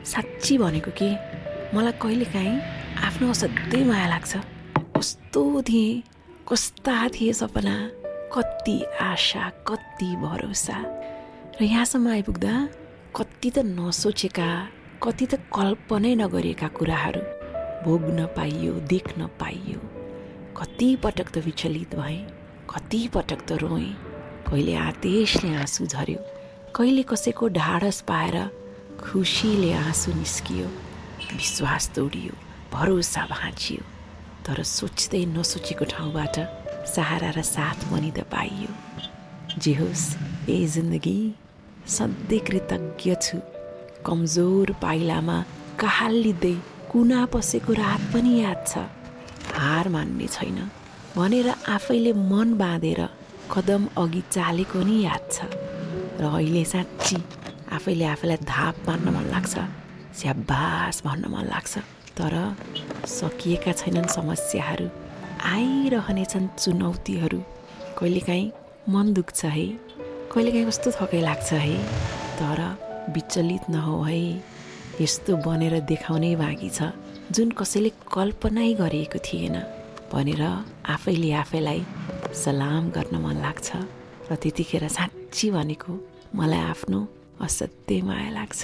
साँच्ची भनेको कि मलाई कहिलेकाहीँ आफ्नो असाध्यै माया लाग्छ। कस्तो थिएँ, कस्ता थिए सपना, कति आशा, कति भरोसा, र यहाँसम्म आइपुग्दा कति त नसोचेका, कति त कल्पनै नगरेका कुराहरू भोग्न पाइयो, देख्न पाइयो। कति पटक त विचलित भएँ, कति पटक त रोएँ, कहिले आदेशले आँसु झऱ्यो, कहिले कसैको ढाडस पाएर खुसीले आँसु निस्कियो, विश्वास तोडियो, भरोसा भाँचियो। तर सोच्दै नसोचेको ठाउँबाट सहारा र साथ पनि त पाइयो। जे होस्, ए जिन्दगी सधैँ कृतज्ञ छु। कमजोर पाइलामा कहालिँदै कुना पसेको रात पनि याद छ। हार मान्ने छैन भनेर आफैले मन बाँधेर कदम अघि चालेको नि याद छ। र अहिले साँच्ची आफैले आफैलाई धाप मान्न मन लाग्छ, स्याबास भन्न मन लाग्छ। तर सकिएका छैनन् समस्याहरू, आइरहनेछन् चुनौतीहरू। कहिलेकाहीँ मन दुख्छ है, कहिलेकाहीँ कस्तो थकै लाग्छ है। तर विचलित नहौ है, यस्तो बनेर देखाउनै बाँकी छ जुन कसैले कल्पनै गरिएको थिएन भनेर आफैले आफैलाई सलाम गर्न मन लाग्छ। र त्यतिखेर साँच्ची भनेको मलाई आफ्नो असाध्यै माया लाग्छ।